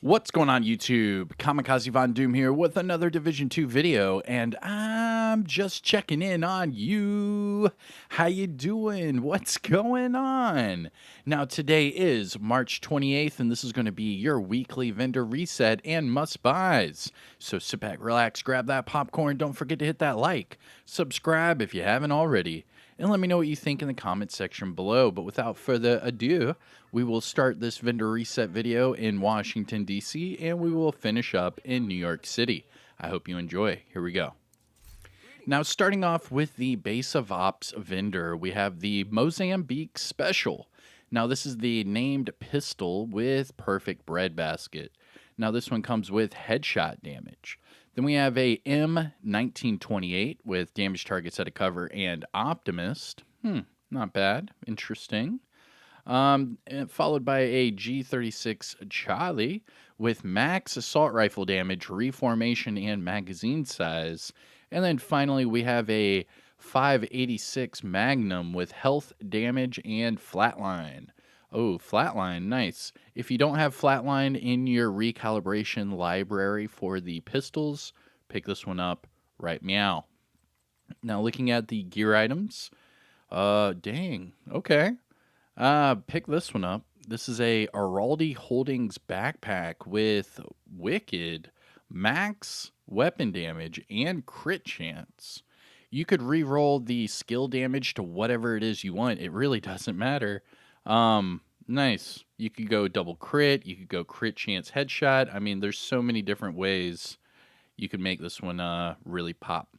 What's going on YouTube? Kamikazevondoom here with another Division 2 video, and I'm just checking in on you. How you doing? What's going on? Now today is March 28th, and this is going to be your weekly vendor reset and must-buys. So sit back, relax, grab that popcorn, don't forget to hit that like, subscribe if you haven't already, and let me know what you think in the comment section below. But without further ado, we will start this vendor reset video in Washington, D.C., and we will finish up in New York City. I hope you enjoy. Here we go. Now, starting off with the base of ops vendor, we have the Mozambique Special. Now, this is the named pistol with perfect breadbasket. Now, this one comes with headshot damage. Then we have a M1928 with damage targets at a cover and optimist. Not bad. Interesting. Followed by a G36 Charlie with max assault rifle damage, reformation, and magazine size. And then finally, we have a 586 Magnum with health, damage, and flatline. Oh, flatline, nice. If you don't have flatline in your recalibration library for the pistols, pick this one up, right meow. Now, looking at the gear items, dang, okay. Pick this one up. This is a Araldi Holdings backpack with wicked max weapon damage and crit chance. You could re-roll the skill damage to whatever it is you want. It really doesn't matter. Nice. You could go double crit. You could go crit chance headshot. I mean, there's so many different ways you could make this one really pop.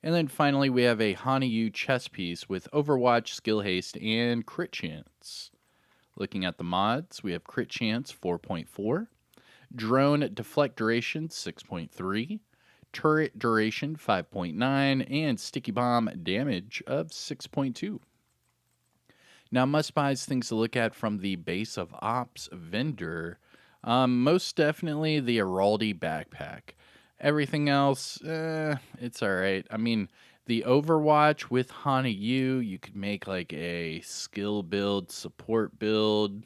And then finally, we have a Hanayu chess piece with Overwatch, Skill Haste, and Crit Chance. Looking at the mods, we have Crit Chance 4.4, Drone Deflect Duration 6.3, Turret Duration 5.9, and Sticky Bomb Damage of 6.2. Now, must-buys, things to look at from the base of ops vendor. Most definitely the Araldi backpack. Everything else, it's all right. I mean, the Overwatch with Hanayu, you could make like a skill build, support build,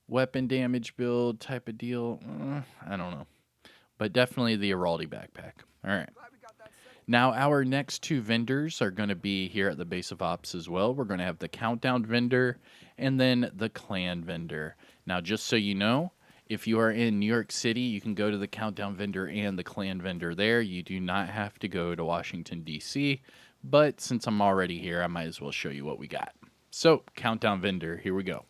weapon damage build type of deal. I don't know. But definitely the Araldi backpack. All right. Now, our next two vendors are going to be here at the base of ops as well. We're going to have the Countdown vendor and then the Clan vendor. Now, just so you know, if you are in New York City, you can go to the Countdown vendor and the Clan vendor there. You do not have to go to Washington, D.C., but since I'm already here, I might as well show you what we got. So, Countdown vendor, here we go.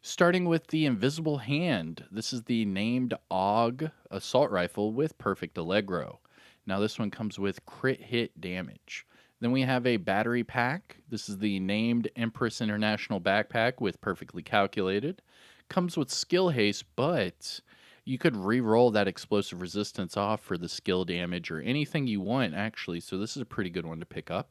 Starting with the Invisible Hand, this is the named AUG assault rifle with perfect Allegro. Now, this one comes with crit hit damage. Then we have a battery pack. This is the named Empress International backpack with perfectly calculated. Comes with skill haste, but you could re-roll that explosive resistance off for the skill damage or anything you want, actually. So this is a pretty good one to pick up.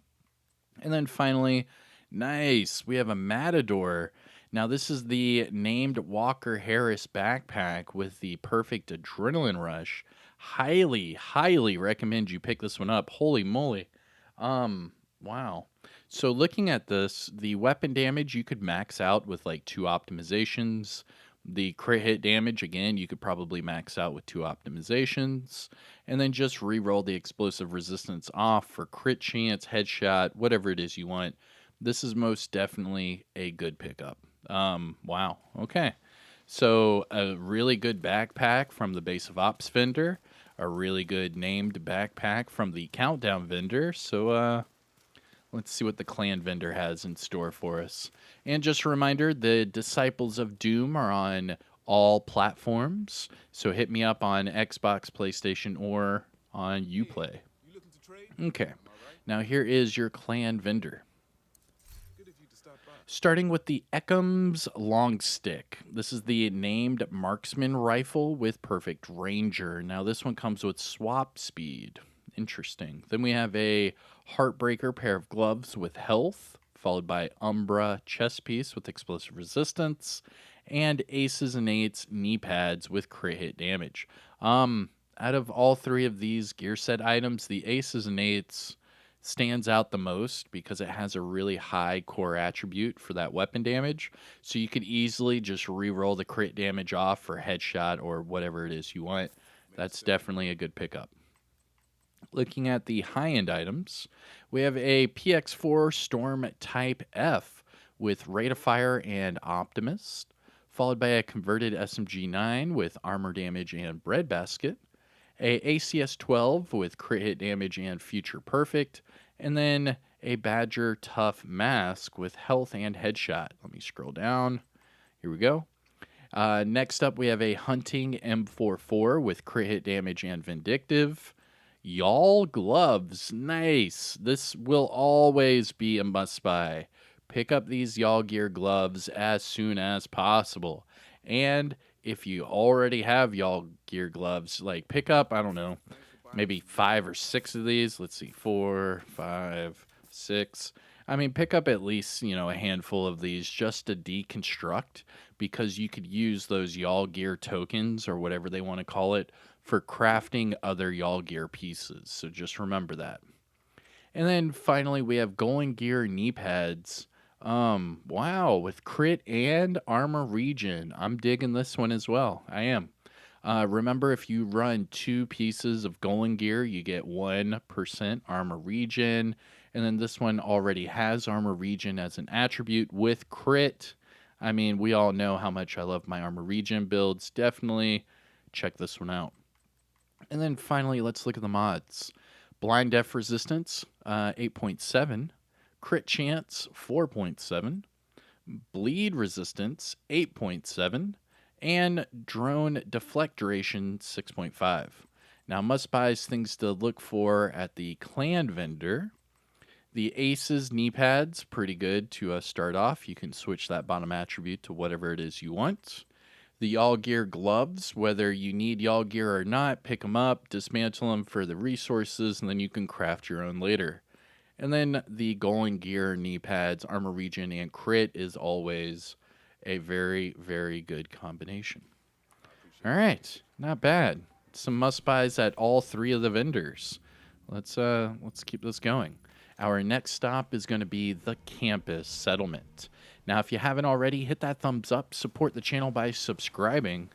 And then finally, nice, we have a Matador. Now, this is the named Walker Harris backpack with the perfect adrenaline rush. Highly, highly recommend you pick this one up. Holy moly. Wow. So looking at this, the weapon damage you could max out with like 2 optimizations. The crit hit damage, again, you could probably max out with 2 optimizations. And then just re-roll the explosive resistance off for crit chance, headshot, whatever it is you want. This is most definitely a good pickup. Wow. Okay. So a really good backpack from the base of ops vendor, a really good named backpack from the Countdown vendor. So let's see what the Clan vendor has in store for us. And just a reminder, the Disciples of Doom are on all platforms. So hit me up on Xbox, PlayStation, or on Uplay. Okay. Now here is your Clan vendor. Starting with the Ekham's Long Stick. This is the named Marksman rifle with perfect Ranger. Now this one comes with swap speed. Interesting. Then we have a Heartbreaker pair of gloves with health, followed by Umbra chest piece with explosive resistance, and Aces and Eights knee pads with crit hit damage. Out of all 3 of these gear set items, the Aces and Eights stands out the most because it has a really high core attribute for that weapon damage. So you could easily just re-roll the crit damage off for headshot or whatever it is you want. That's definitely a good pickup. Looking at the high-end items, we have a PX4 Storm Type F with Rate of Fire and Optimist, followed by a converted SMG9 with armor damage and breadbasket, a ACS-12 with crit hit damage and future perfect, and then a Badger Tough Mask with health and headshot. Let me scroll down. Here we go. Next up, we have a Hunting M44 with crit hit damage and vindictive. Y'all gloves, nice. This will always be a must buy. Pick up these y'all gear gloves as soon as possible. And if you already have y'all gear gloves, like pick up, I don't know, maybe 5 or 6 of these. Let's see, 4, 5, 6. I mean, pick up at least, a handful of these just to deconstruct, because you could use those y'all gear tokens or whatever they want to call it for crafting other y'all gear pieces. So just remember that. And then finally, we have Golden Gear knee pads. Wow, with crit and armor regen. I'm digging this one as well. I am. Remember, if you run 2 pieces of Golden Gear, you get 1% armor regen. And then this one already has armor regen as an attribute with crit. I mean, we all know how much I love my armor regen builds. Definitely check this one out. And then finally, let's look at the mods. Blind Def Resistance, 8.7. Crit Chance, 4.7. Bleed Resistance, 8.7. And Drone Deflect Duration, 6.5. Now, must buys things to look for at the clan vendor. The Aces knee pads, pretty good to start off. You can switch that bottom attribute to whatever it is you want. The Y'all Gear gloves, whether you need Y'all Gear or not, pick them up, dismantle them for the resources, and then you can craft your own later. And then the Golden Gear knee pads, armor regen, and crit is always a very, very good combination. All right, not bad. Some must buys at all 3 of the vendors. Let's keep this going. Our next stop is going to be the campus settlement. Now, if you haven't already, hit that thumbs up, support the channel by subscribing,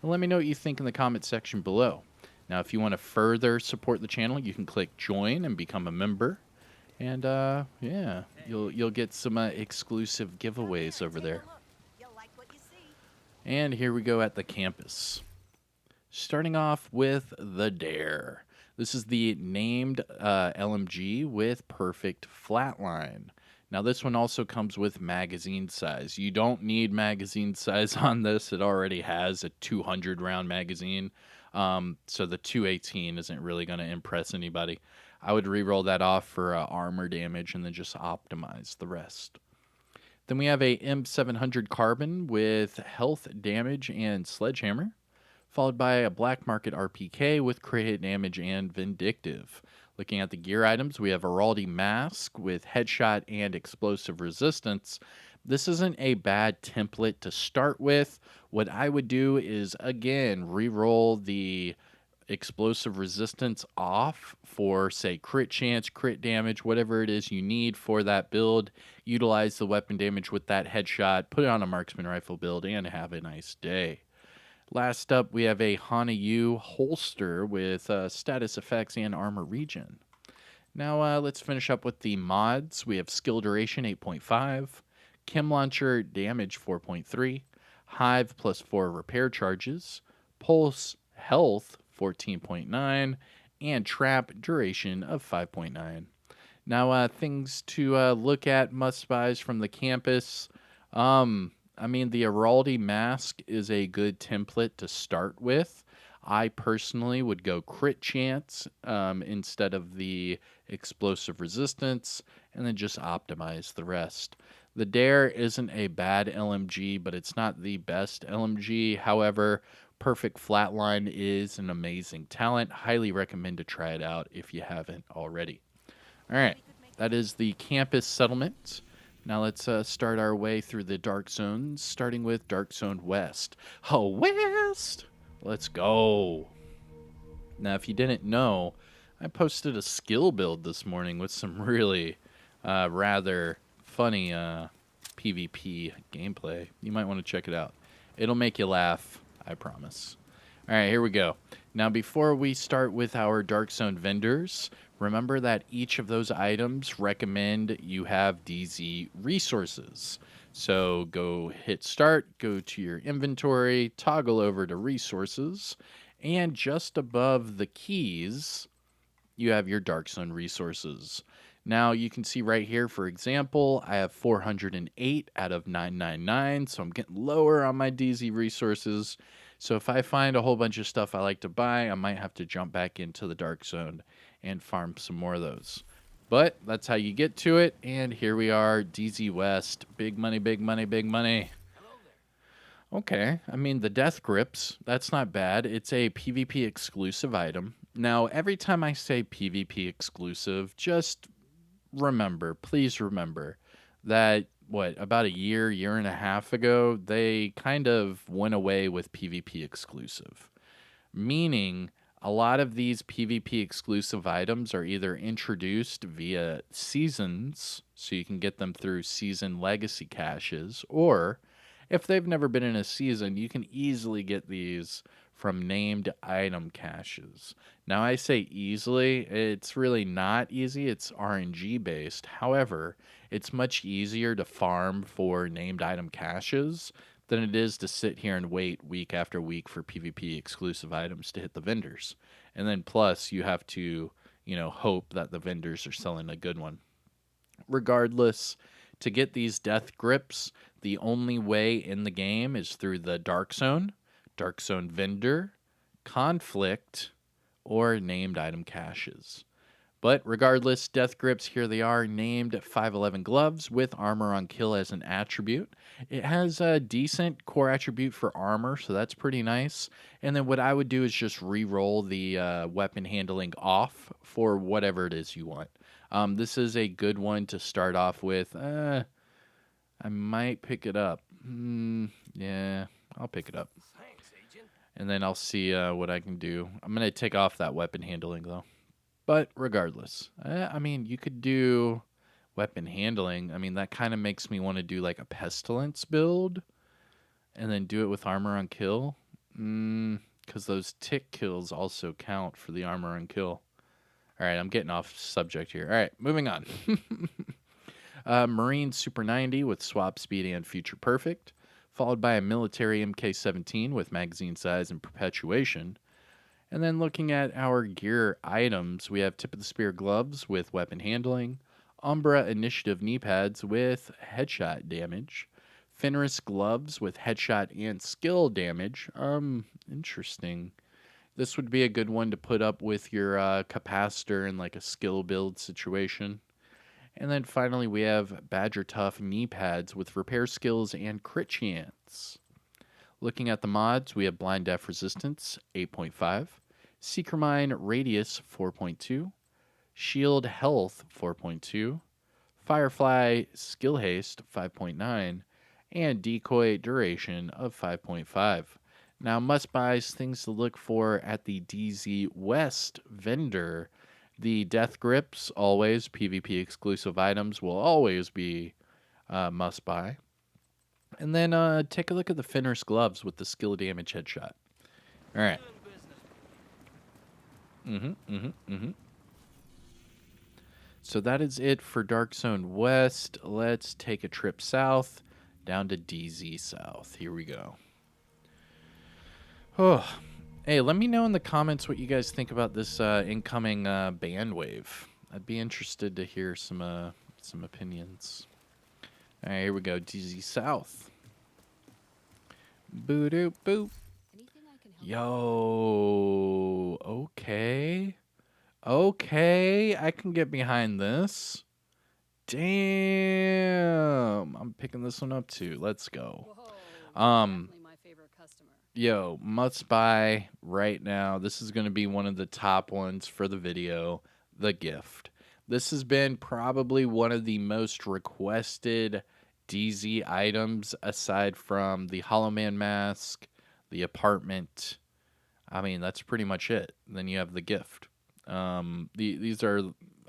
and let me know what you think in the comment section below. Now, if you want to further support the channel, you can click join and become a member. And yeah, you'll get some exclusive giveaways over there. And here we go at the campus. Starting off with the Dare. This is the named LMG with perfect flatline. Now, this one also comes with magazine size. You don't need magazine size on this. It already has a 200-round magazine. So the 218 isn't really going to impress anybody. I would re-roll that off for armor damage and then just optimize the rest. Then we have a M700 Carbon with health damage and sledgehammer, followed by a Black Market RPK with crit hit damage and vindictive. Looking at the gear items, we have a Araldi Mask with headshot and explosive resistance. This isn't a bad template to start with. What I would do is, again, re-roll the explosive resistance off for, say, crit chance, crit damage, whatever it is you need for that build. Utilize the weapon damage with that headshot, put it on a marksman rifle build, and have a nice day. Last up, we have a Hana U holster with status effects and armor regen. Now, let's finish up with the mods. We have skill duration 8.5, chem launcher damage 4.3, hive plus 4 repair charges, pulse health 14.9, and trap duration of 5.9. Now, things to look at, must buys from the campus. I mean, the Araldi Mask is a good template to start with. I personally would go crit chance instead of the explosive resistance, and then just optimize the rest. The Dare isn't a bad LMG, but it's not the best LMG. However, Perfect Flatline is an amazing talent. Highly recommend to try it out if you haven't already. All right, that is the campus settlement. Now let's start our way through the Dark Zones, starting with Dark Zone West. Oh, West! Let's go. Now, if you didn't know, I posted a skill build this morning with some really rather funny PvP gameplay. You might want to check it out. It'll make you laugh, I promise. All right, here we go. Now, before we start with our Dark Zone vendors, remember that each of those items recommend you have DZ resources. So go hit start, go to your inventory, toggle over to resources, and just above the keys, you have your Dark Zone resources. Now you can see right here, for example, I have 408 out of 999, so I'm getting lower on my DZ resources. So if I find a whole bunch of stuff I like to buy, I might have to jump back into the Dark Zone and farm some more of those. But that's how you get to it, and here we are, DZ West. Big money, big money, big money. Okay, I mean, the Death Grips, that's not bad. It's a PvP exclusive item. Now, every time I say PvP exclusive, just remember, please remember, that, about a year and a half ago, they kind of went away with PvP exclusive. Meaning, a lot of these PvP exclusive items are either introduced via seasons, so you can get them through season legacy caches, or if they've never been in a season, you can easily get these from named item caches. Now, I say easily, it's really not easy. It's RNG based. However, it's much easier to farm for named item caches than it is to sit here and wait week after week for PvP exclusive items to hit the vendors. And then plus, you have to, hope that the vendors are selling a good one. Regardless, to get these death grips, the only way in the game is through the Dark Zone vendor, conflict, or named item caches. But regardless, death grips, here they are, named 511 gloves with armor on kill as an attribute. It has a decent core attribute for armor, so that's pretty nice. And then what I would do is just re-roll the weapon handling off for whatever it is you want. This is a good one to start off with. I might pick it up. Yeah, I'll pick it up. Thanks, Agent. And then I'll see what I can do. I'm going to take off that weapon handling, though. But regardless, I mean, you could do weapon handling. I mean, that kind of makes me want to do like a pestilence build and then do it with armor on kill. Because those tick kills also count for the armor on kill. All right, I'm getting off subject here. All right, moving on. Marine Super 90 with swap speed and future perfect, followed by a military MK17 with magazine size and perpetuation. And then looking at our gear items, we have Tip of the Spear gloves with weapon handling, Umbra Initiative knee pads with headshot damage, Fenris gloves with headshot and skill damage. Interesting. This would be a good one to put up with your capacitor in like a skill build situation. And then finally, we have Badger Tough knee pads with repair skills and crit chance. Looking at the mods, we have Blind Deaf Resistance 8.5, Seeker Mine Radius 4.2, Shield Health 4.2, Firefly Skill Haste 5.9, and Decoy Duration of 5.5. Now, must buys, things to look for at the DZ West vendor. The Death Grips, always PvP exclusive items, will always be must buy. And then take a look at the Fenris gloves with the skill damage headshot. All right. So that is it for Dark Zone West. Let's take a trip south, down to DZ South. Here we go. Oh, hey, let me know in the comments what you guys think about this incoming band wave. I'd be interested to hear some opinions. All right, here we go. DZ South. Boo doop boop. Yo, okay. Okay, I can get behind this. Damn. I'm picking this one up too. Let's go. Whoa, definitely my favorite customer. Yo, must buy right now. This is going to be one of the top ones for the video. The gift. This has been probably one of the most requested DZ items aside from the Hollow Man mask, the apartment. I mean, that's pretty much it. Then you have the gift. These are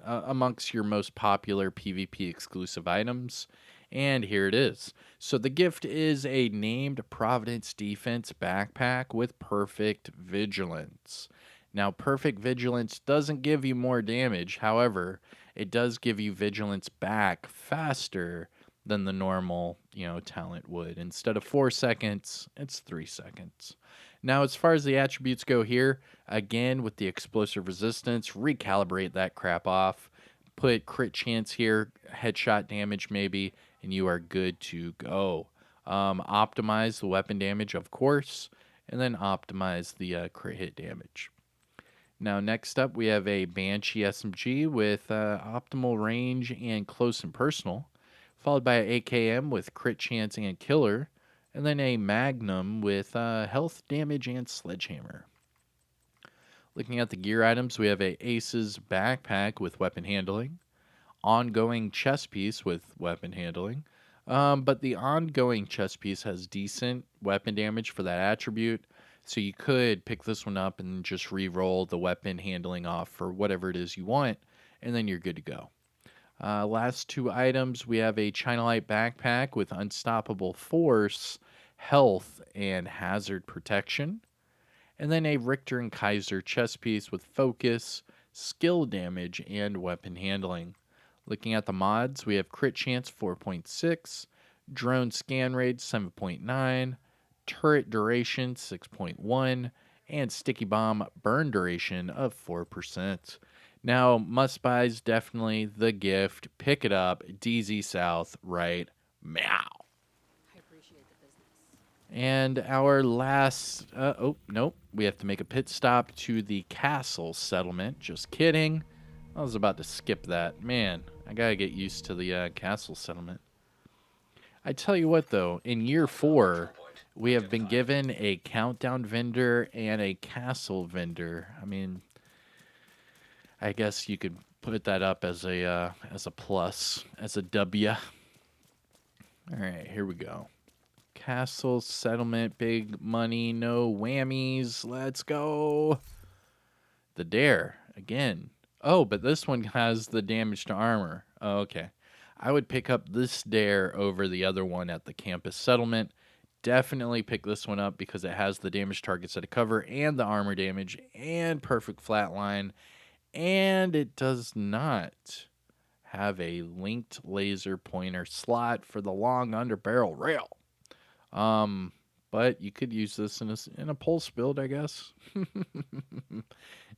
amongst your most popular PvP exclusive items. And here it is. So the gift is a named Providence Defense backpack with perfect vigilance. Now, perfect vigilance doesn't give you more damage. However, it does give you vigilance back faster than the normal, talent would. Instead of 4 seconds, it's 3 seconds. Now, as far as the attributes go here, again, with the explosive resistance, recalibrate that crap off. Put crit chance here, headshot damage maybe, and you are good to go. Optimize the weapon damage, of course, and then optimize the crit hit damage. Now, next up, we have a Banshee SMG with optimal range and close and personal, followed by an AKM with crit chance and killer, and then a Magnum with health damage and sledgehammer. Looking at the gear items, we have a Aces backpack with weapon handling, ongoing chest piece with weapon handling, but the ongoing chest piece has decent weapon damage for that attribute, so you could pick this one up and just re-roll the weapon handling off for whatever it is you want, and then you're good to go. Last two items, we have a China Light backpack with unstoppable force, health, and hazard protection. And then a Richter and Kaiser chest piece with focus, skill damage, and weapon handling. Looking at the mods, we have crit chance 4.6, drone scan rate 7.9, turret duration 6.1, and sticky bomb burn duration of 4%. Now, must buys definitely the gift. Pick it up, DZ South, right? Meow. I appreciate the business. And our last, nope, we have to make a pit stop to the castle settlement. Just kidding. I was about to skip that. Man, I gotta get used to the castle settlement. I tell you what, though, in year 4, we have been given a countdown vendor and a castle vendor. I mean, I guess you could put that up as a plus, as a W. All right, here we go. Castle settlement, big money, no whammies. Let's go. The dare again. Oh, but this one has the damage to armor. Oh, okay. I would pick up this dare over the other one at the campus settlement. Definitely pick this one up because it has the damage targets that it cover and the armor damage and perfect flatline. And it does not have a linked laser pointer slot for the long underbarrel rail. But you could use this in a pulse build, I guess.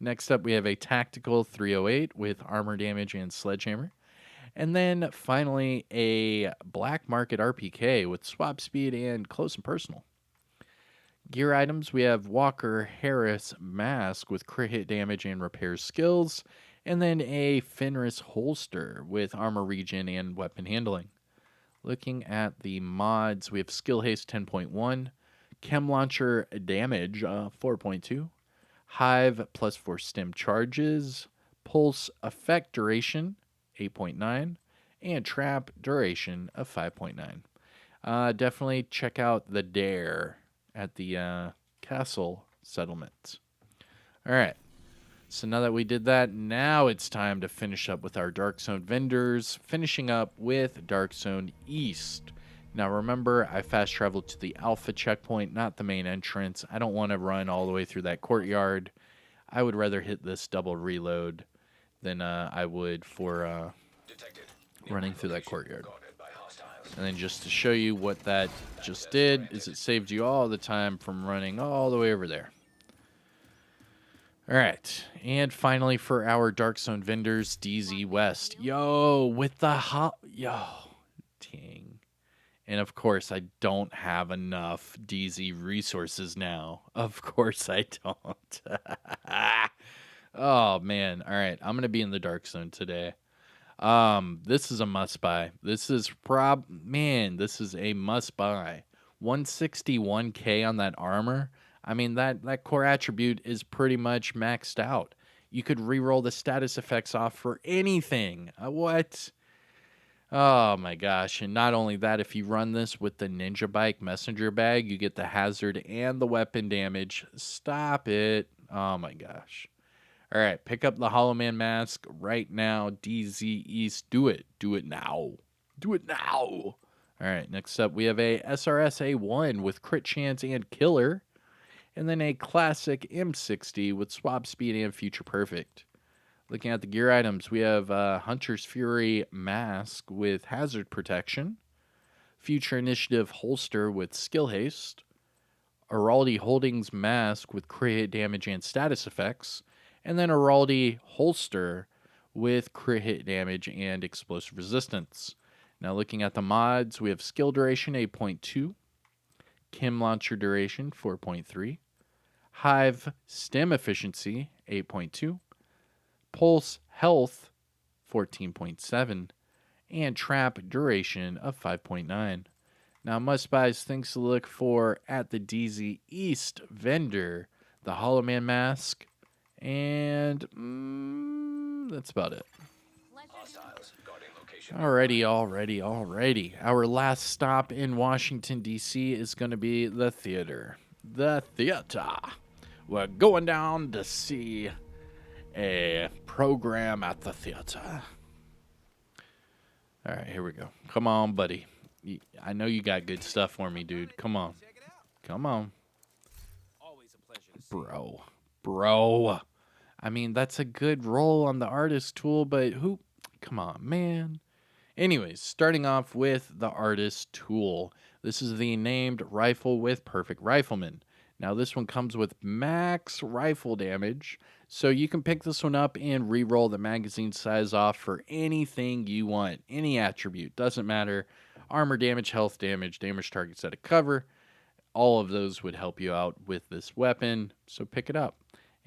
Next up, we have a tactical 308 with armor damage and sledgehammer. And then finally, a black market RPK with swap speed and close and personal. Gear items, we have Walker Harris mask with crit hit damage and repair skills. And then a Fenris holster with armor regen and weapon handling. Looking at the mods, we have Skill Haste 10.1, Chem Launcher Damage 4.2, Hive plus 4 stem charges, Pulse Effect Duration 8.9, and Trap Duration of 5.9. Definitely check out the Dare at the Castle Settlement. All right. So now that we did that, now it's time to finish up with our Dark Zone vendors, finishing up with Dark Zone East. Now remember, I fast traveled to the Alpha checkpoint, not the main entrance. I don't want to run all the way through that courtyard. I would rather hit this double reload than I would for running through that courtyard. And then just to show you what that just did, is it saved you all the time from running all the way over there. All right, and finally for our Dark Zone vendors, DZ West. Yo, with the dang. And of course, I don't have enough DZ resources now. Of course I don't. Oh, man. All right, I'm going to be in the Dark Zone today. This is a must-buy. This is this is a must-buy. 161k on that armor. I mean, that core attribute is pretty much maxed out. You could reroll the status effects off for anything. What? Oh my gosh. And not only that, if you run this with the Ninja Bike Messenger Bag, you get the hazard and the weapon damage. Stop it. Oh my gosh. All right, pick up the Hollow Man mask right now. DZ East, do it. Do it now. Do it now. All right, next up we have a SRS A1 with crit chance and killer, and then a classic M60 with swap speed and future perfect. Looking at the gear items, we have Hunter's Fury mask with hazard protection, Future Initiative holster with skill haste, Araldi Holdings mask with crit hit damage and status effects, and then Araldi holster with crit hit damage and explosive resistance. Now looking at the mods, we have skill duration 8.2, Kim launcher duration 4.3, Hive stem efficiency 8.2, Pulse health 14.7, and trap duration of 5.9. Now, must buys things to look for at the DZ East vendor: the Hollow Man mask, and that's about it. Alrighty. Our last stop in Washington, D.C. is going to be the theater. The theater. We're going down to see a program at the theater. All right, here we go. Come on, buddy. I know you got good stuff for me, dude. Come on. Come on. Bro. I mean, that's a good roll on the artist tool, but who? Come on, man. Anyways, starting off with the artist tool. This is the named rifle with perfect rifleman. Now, this one comes with max rifle damage, so you can pick this one up and re-roll the magazine size off for anything you want. Any attribute, doesn't matter. Armor damage, health damage, damage targets out of cover. All of those would help you out with this weapon, so pick it up.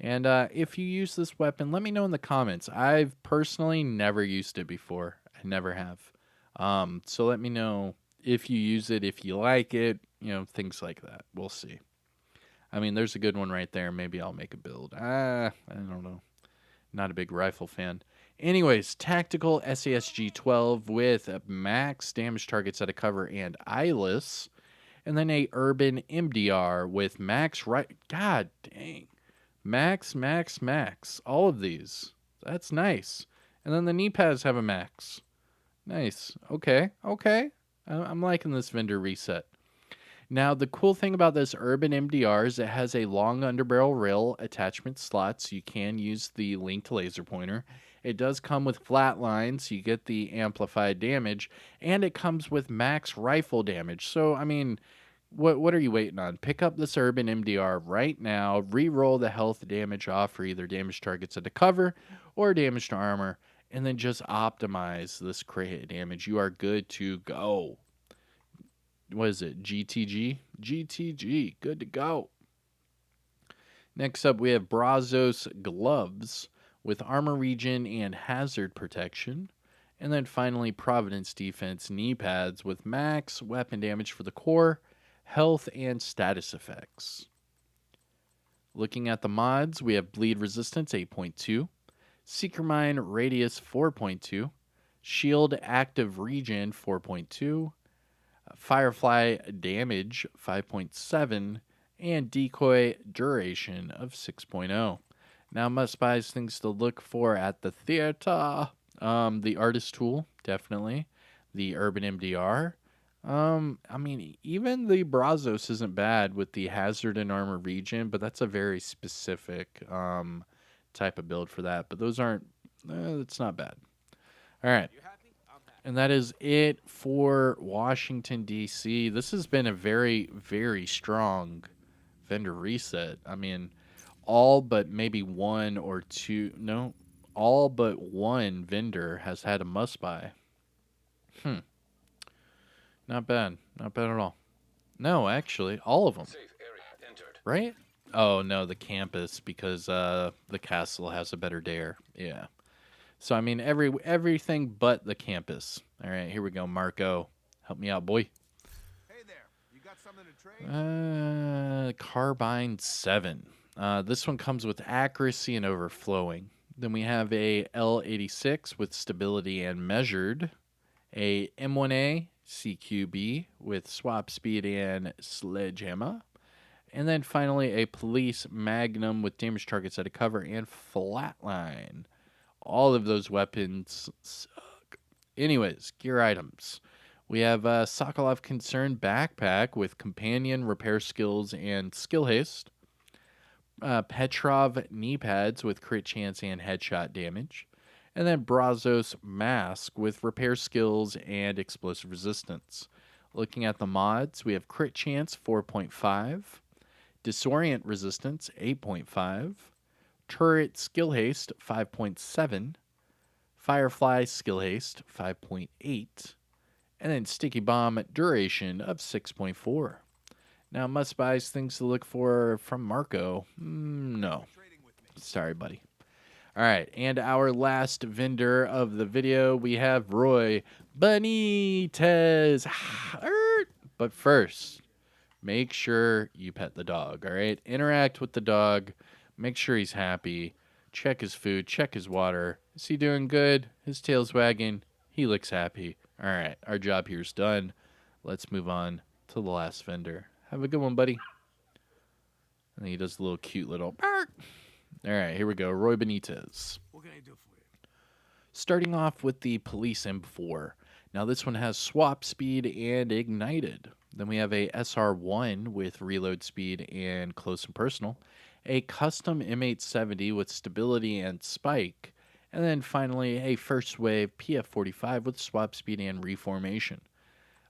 And if you use this weapon, let me know in the comments. I've personally never used it before. I never have. So let me know if you use it, if you like it, things like that. We'll see. I mean, there's a good one right there. Maybe I'll make a build. I don't know. Not a big rifle fan. Anyways, tactical SASG 12 with max damage targets out of cover and eyeless. And then a urban MDR with max God dang. Max. All of these. That's nice. And then the knee pads have a max. Nice. Okay. I'm liking this vendor reset. Now, the cool thing about this Urban MDR is it has a long underbarrel rail attachment slot, so you can use the linked laser pointer. It does come with flat lines, so you get the amplified damage, and it comes with max rifle damage. So, I mean, what are you waiting on? Pick up this Urban MDR right now, re-roll the health damage off for either damage targets at the cover or damage to armor, and then just optimize this crit hit damage. You are good to go. What is it? GTG? GTG. Good to go. Next up, we have Brazos gloves with armor regen and hazard protection. And then finally, Providence defense knee pads with max weapon damage for the core, health, and status effects. Looking at the mods, we have bleed resistance 8.2, Seeker Mine radius 4.2, shield active regen 4.2, Firefly damage 5.7, and decoy duration of 6.0. Now, must buys things to look for at the theater. The artist tool, definitely. The Urban MDR. I mean, even the Brazos isn't bad with the hazard and armor regen, but that's a very specific type of build for that. But those aren't, it's not bad. All right. And that is it for Washington, D.C. This has been a very, very strong vendor reset. I mean, all but maybe one or two, no, all but one vendor has had a must-buy. Not bad. Not bad at all. No, actually, all of them. Right? Oh, no, the campus, because the castle has a better dare. Yeah. So, I mean, everything but the campus. All right, here we go, Marco. Help me out, boy. Hey there. You got something to trade? Carbine 7. This one comes with accuracy and overflowing. Then we have a L86 with stability and measured. A M1A CQB with swap speed and sledgehammer. And then finally, a police magnum with damaged targets at a cover and flatline. All of those weapons suck. Anyways, gear items. We have a Sokolov Concern backpack with companion, repair skills, and skill haste. Petrov knee pads with crit chance and headshot damage. And then Brazos mask with repair skills and explosive resistance. Looking at the mods, we have crit chance 4.5, disorient resistance 8.5, turret skill haste 5.7, firefly skill haste 5.8, and then sticky bomb duration of 6.4. Now, must buys things to look for from Marco. No. Trading with me. Sorry, buddy. All right, and our last vendor of the video, we have Roy Benitez. But first, make sure you pet the dog, all right? Interact with the dog. Make sure he's happy. Check his food. Check his water. Is he doing good? His tail's wagging. He looks happy. All right, our job here's done. Let's move on to the last vendor. Have a good one, buddy. And he does a little cute little bark. All right, here we go. Roy Benitez. What can I do for you? Starting off with the Police M4. Now, this one has swap speed and ignited. Then we have a SR1 with reload speed and close and personal. A custom M870 with stability and spike. And then finally, a first wave PF45 with swap speed and reformation.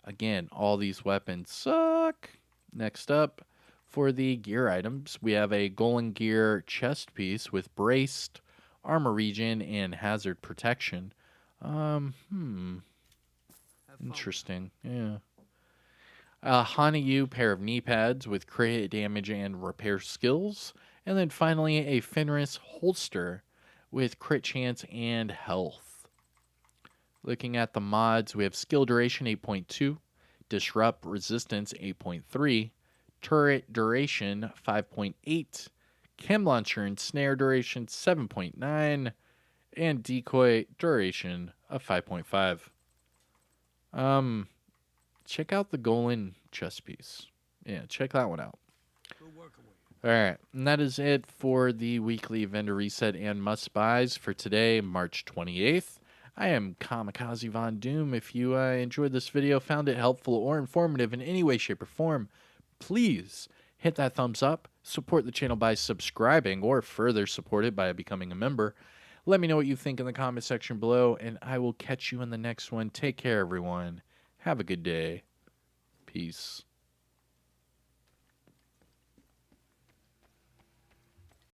Again, all these weapons suck. Next up, for the gear items, we have a Golan Gear chest piece with braced, armor regen, and hazard protection. Interesting. Yeah. A Hanayu pair of knee pads with crit damage and repair skills. And then finally, a Fenris holster with crit chance and health. Looking at the mods, we have skill duration 8.2, disrupt resistance 8.3, turret duration 5.8, chem launcher and snare duration 7.9, and decoy duration of 5.5. Check out the Golan chest piece. Yeah, check that one out. We'll work away. All right, and that is it for the weekly vendor reset and must buys for today, March 28th. I am Kamikazevondoom. If you enjoyed this video, found it helpful or informative in any way, shape, or form, please hit that thumbs up, support the channel by subscribing, or further support it by becoming a member. Let me know what you think in the comment section below, and I will catch you in the next one. Take care, everyone. Have a good day. Peace.